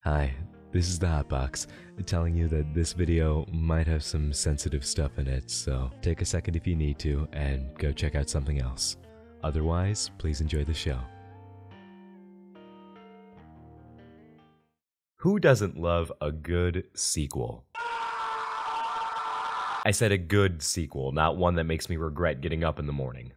Hi, this is the Hotbox, telling you that this video might have some sensitive stuff in it, so take a second if you need to and go check out something else. Otherwise, please enjoy the show. Who doesn't love a good sequel? I said a good sequel, not one that makes me regret getting up in the morning.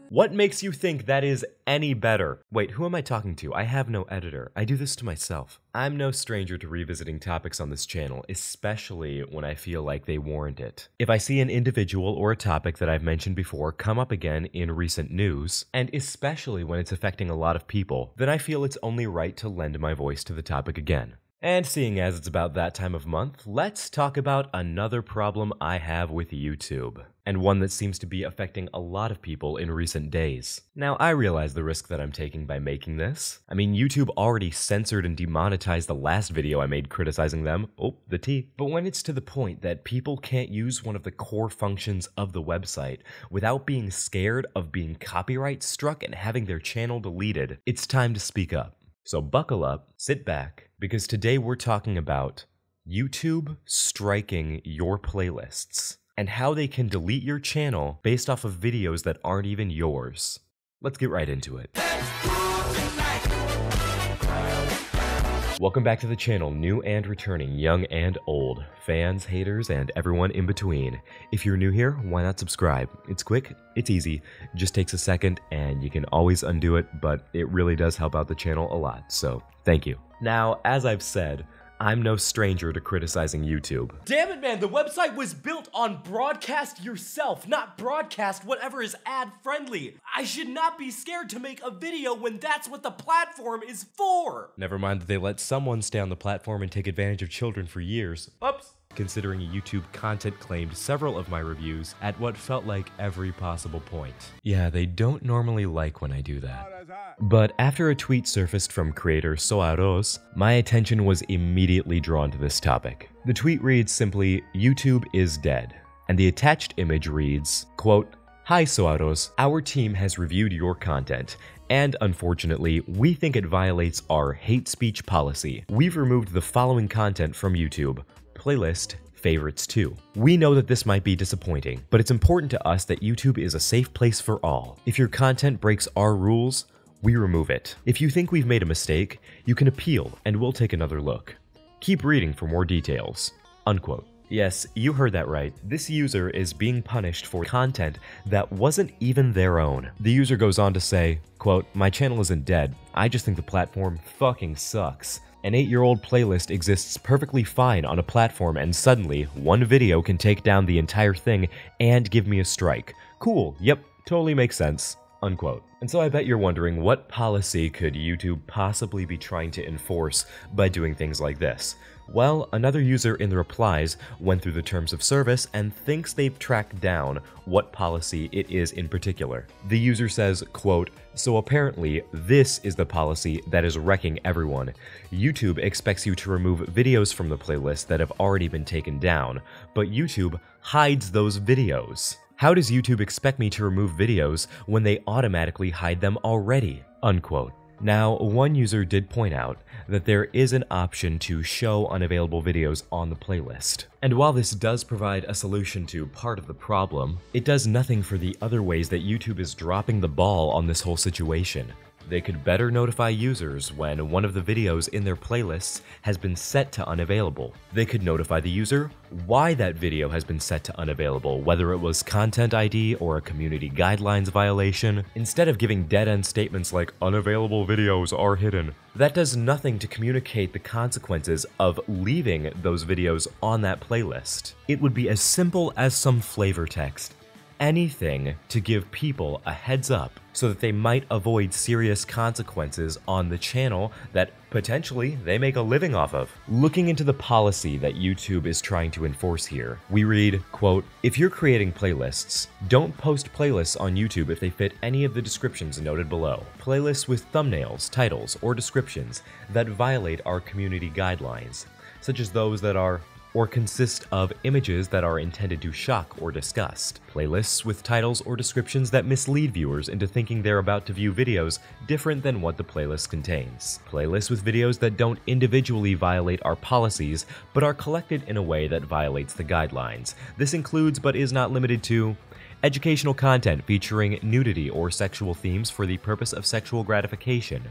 What makes you think that is any better? Wait, who am I talking to? I have no editor. I do this to myself. I'm no stranger to revisiting topics on this channel, especially when I feel like they warrant it. If I see an individual or a topic that I've mentioned before come up again in recent news, and especially when it's affecting a lot of people, then I feel it's only right to lend my voice to the topic again. And seeing as it's about that time of month, let's talk about another problem I have with YouTube, and one that seems to be affecting a lot of people in recent days. Now, I realize the risk that I'm taking by making this. I mean, YouTube already censored and demonetized the last video I made criticizing them. Oh, the T. But when it's to the point that people can't use one of the core functions of the website without being scared of being copyright struck and having their channel deleted, it's time to speak up. So buckle up, sit back, because today we're talking about YouTube striking your playlists and how they can delete your channel based off of videos that aren't even yours. Let's get right into it. Welcome back to the channel, new and returning, young and old, fans, haters, and everyone in between. If you're new here, why not subscribe? It's quick, it's easy, just takes a second, and you can always undo it, but it really does help out the channel a lot, so thank you. Now, as I've said, I'm no stranger to criticizing YouTube. Damn it, man, the website was built on broadcast yourself, not broadcast whatever is ad-friendly. I should not be scared to make a video when that's what the platform is for. Never mind that they let someone stay on the platform and take advantage of children for years. Oops. Considering YouTube content claimed several of my reviews at what felt like every possible point. Yeah, they don't normally like when I do that. But after a tweet surfaced from creator Soaros, my attention was immediately drawn to this topic. The tweet reads simply, "YouTube is dead," and the attached image reads, quote, "Hi Soaros, our team has reviewed your content, and unfortunately, we think it violates our hate speech policy. We've removed the following content from YouTube. Playlist, favorites too. We know that this might be disappointing, but it's important to us that YouTube is a safe place for all. If your content breaks our rules, we remove it. If you think we've made a mistake, you can appeal and we'll take another look. Keep reading for more details." Unquote. Yes, you heard that right. This user is being punished for content that wasn't even their own. The user goes on to say, quote, "My channel isn't dead. I just think the platform fucking sucks. An 8-year-old playlist exists perfectly fine on a platform and suddenly, one video can take down the entire thing and give me a strike. Cool, yep, totally makes sense." Unquote. And so I bet you're wondering, what policy could YouTube possibly be trying to enforce by doing things like this? Well, another user in the replies went through the terms of service and thinks they've tracked down what policy it is in particular. The user says, quote, "So apparently this is the policy that is wrecking everyone. YouTube expects you to remove videos from the playlist that have already been taken down, but YouTube hides those videos. How does YouTube expect me to remove videos when they automatically hide them already?" Unquote. Now, one user did point out that there is an option to show unavailable videos on the playlist. And while this does provide a solution to part of the problem, it does nothing for the other ways that YouTube is dropping the ball on this whole situation. They could better notify users when one of the videos in their playlists has been set to unavailable. They could notify the user why that video has been set to unavailable, whether it was content ID or a community guidelines violation, instead of giving dead-end statements like "unavailable videos are hidden." That does nothing to communicate the consequences of leaving those videos on that playlist. It would be as simple as some flavor text. Anything to give people a heads up so that they might avoid serious consequences on the channel that potentially they make a living off of. Looking into the policy that YouTube is trying to enforce here, we read, quote, "If you're creating playlists, don't post playlists on YouTube if they fit any of the descriptions noted below. Playlists with thumbnails, titles, or descriptions that violate our community guidelines, such as those that are or consist of images that are intended to shock or disgust. Playlists with titles or descriptions that mislead viewers into thinking they're about to view videos different than what the playlist contains. Playlists with videos that don't individually violate our policies, but are collected in a way that violates the guidelines. This includes, but is not limited to, educational content featuring nudity or sexual themes for the purpose of sexual gratification,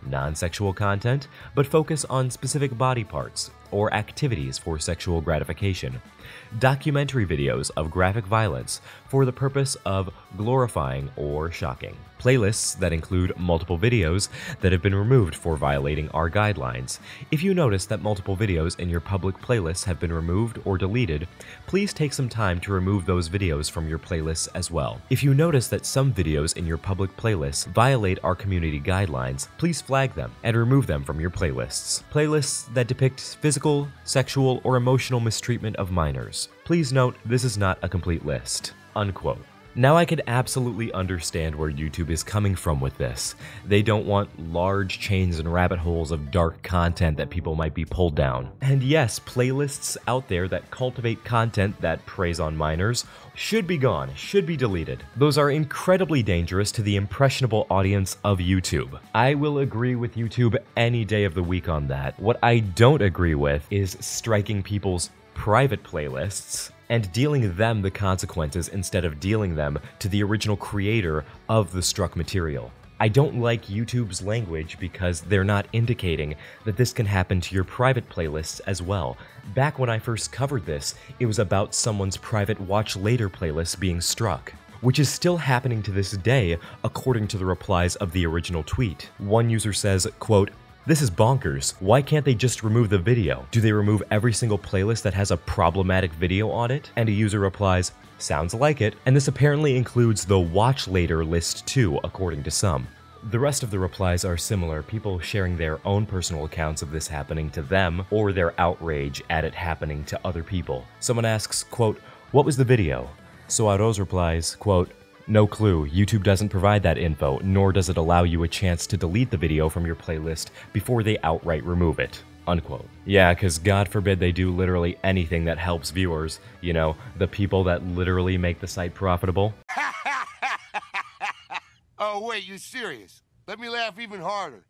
non-sexual content, but focus on specific body parts or activities for sexual gratification, documentary videos of graphic violence for the purpose of glorifying or shocking, playlists that include multiple videos that have been removed for violating our guidelines. If you notice that multiple videos in your public playlists have been removed or deleted, please take some time to remove those videos from your playlists as well. If you notice that some videos in your public playlists violate our community guidelines, please flag them and remove them from your playlists. Playlists that depict physical, sexual, or emotional mistreatment of minors. Please note, this is not a complete list." Unquote. Now I can absolutely understand where YouTube is coming from with this. They don't want large chains and rabbit holes of dark content that people might be pulled down. And yes, playlists out there that cultivate content that preys on minors should be gone, should be deleted. Those are incredibly dangerous to the impressionable audience of YouTube. I will agree with YouTube any day of the week on that. What I don't agree with is striking people's private playlists and dealing them the consequences instead of dealing them to the original creator of the struck material. I don't like YouTube's language because they're not indicating that this can happen to your private playlists as well. Back when I first covered this, it was about someone's private watch later playlist being struck, which is still happening to this day according to the replies of the original tweet. One user says, quote, "This is bonkers. Why can't they just remove the video? Do they remove every single playlist that has a problematic video on it?" And a user replies, "Sounds like it." And this apparently includes the watch later list too, according to some. The rest of the replies are similar, people sharing their own personal accounts of this happening to them or their outrage at it happening to other people. Someone asks, quote, "What was the video?" Soaros replies, quote, "No clue. YouTube doesn't provide that info, nor does it allow you a chance to delete the video from your playlist before they outright remove it." Unquote. Yeah, because God forbid they do literally anything that helps viewers. You know, the people that literally make the site profitable. Oh, wait, you serious? Let me laugh even harder.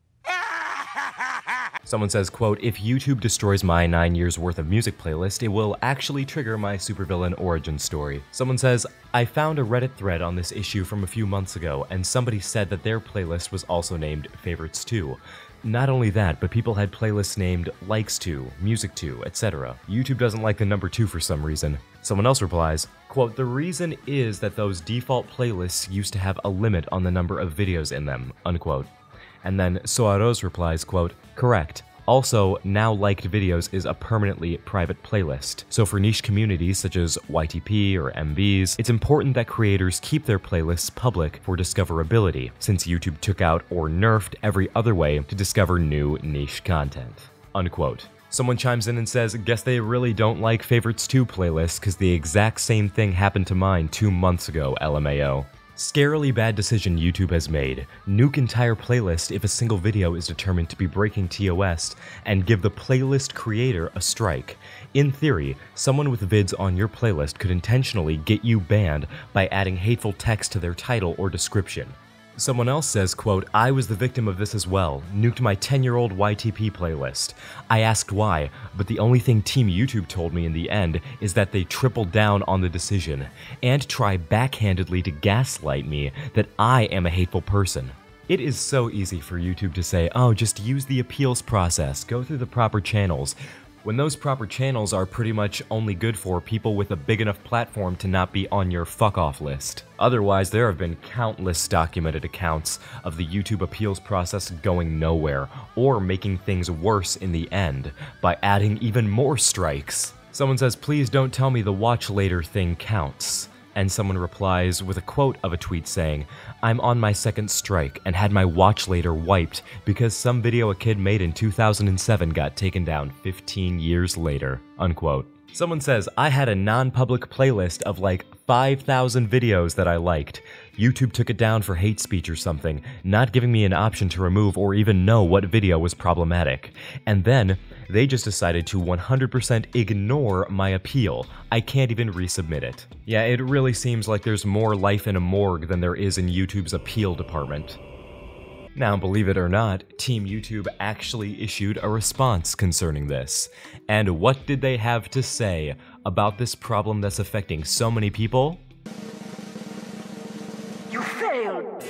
Someone says, quote, "If YouTube destroys my 9 years worth of music playlist, it will actually trigger my supervillain origin story." Someone says, "I found a Reddit thread on this issue from a few months ago, and somebody said that their playlist was also named Favorites 2. Not only that, but people had playlists named Likes 2, Music 2, etc. YouTube doesn't like the number 2 for some reason." Someone else replies, quote, "The reason is that those default playlists used to have a limit on the number of videos in them." Unquote. And then Soaros replies, quote, "Correct. Also, now liked videos is a permanently private playlist. So for niche communities such as YTP or MVs, it's important that creators keep their playlists public for discoverability, since YouTube took out or nerfed every other way to discover new niche content." Unquote. Someone chimes in and says, "Guess they really don't like Favorites 2 playlists because the exact same thing happened to mine 2 months ago, LMAO." Scarily bad decision YouTube has made. Nuke entire playlist if a single video is determined to be breaking TOS, and give the playlist creator a strike. In theory, someone with vids on your playlist could intentionally get you banned by adding hateful text to their title or description. Someone else says, quote, "I was the victim of this as well. Nuked my 10-year-old YTP playlist. I asked why, but the only thing Team YouTube told me in the end is that they tripled down on the decision and try backhandedly to gaslight me that I am a hateful person." It is so easy for YouTube to say, "Oh, just use the appeals process, go through the proper channels," when those proper channels are pretty much only good for people with a big enough platform to not be on your fuck-off list. Otherwise, there have been countless documented accounts of the YouTube appeals process going nowhere, or making things worse in the end, by adding even more strikes. Someone says, "Please don't tell me the watch later thing counts." And someone replies with a quote of a tweet saying, "I'm on my second strike and had my watch later wiped because some video a kid made in 2007 got taken down 15 years later." Unquote. Someone says, "I had a non-public playlist of like 5,000 videos that I liked. YouTube took it down for hate speech or something, not giving me an option to remove or even know what video was problematic. And then, they just decided to 100% ignore my appeal. I can't even resubmit it. Yeah, it really seems like there's more life in a morgue than there is in YouTube's appeal department. Now, believe it or not, Team YouTube actually issued a response concerning this. And what did they have to say about this problem that's affecting so many people? You failed!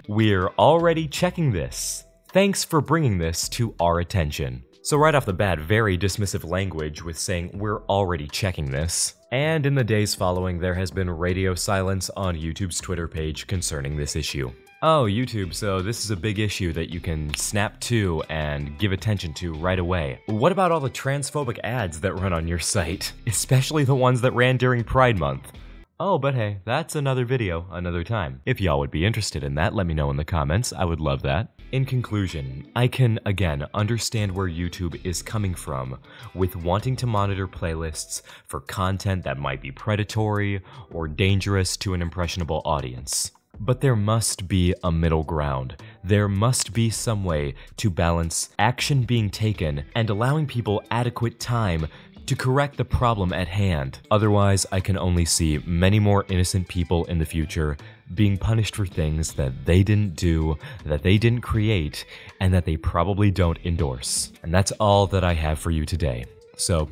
We're already checking this. Thanks for bringing this to our attention. So right off the bat, very dismissive language with saying we're already checking this. And in the days following, there has been radio silence on YouTube's Twitter page concerning this issue. Oh, YouTube, so this is a big issue that you can snap to and give attention to right away. What about all the transphobic ads that run on your site? Especially the ones that ran during Pride Month. Oh, but hey, that's another video, another time. If y'all would be interested in that, let me know in the comments. I would love that. In conclusion, I can, again, understand where YouTube is coming from with wanting to monitor playlists for content that might be predatory or dangerous to an impressionable audience. But there must be a middle ground. There must be some way to balance action being taken and allowing people adequate time to correct the problem at hand. Otherwise, I can only see many more innocent people in the future being punished for things that they didn't do, that they didn't create, and that they probably don't endorse. And that's all that I have for you today. So,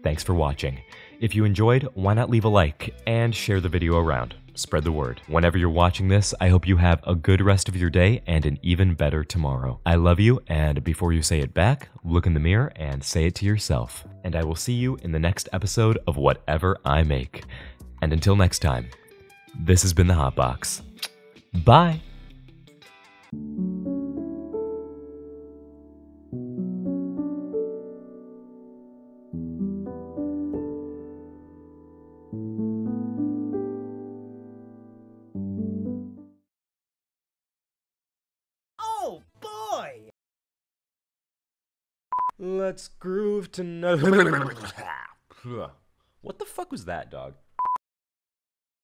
thanks for watching. If you enjoyed, why not leave a like and share the video around. Spread the word. Whenever you're watching this, I hope you have a good rest of your day and an even better tomorrow. I love you, and before you say it back, look in the mirror and say it to yourself. And I will see you in the next episode of whatever I make. And until next time, this has been the Hot Box. Bye! Oh, boy! Let's groove tonight. What the fuck was that, dog?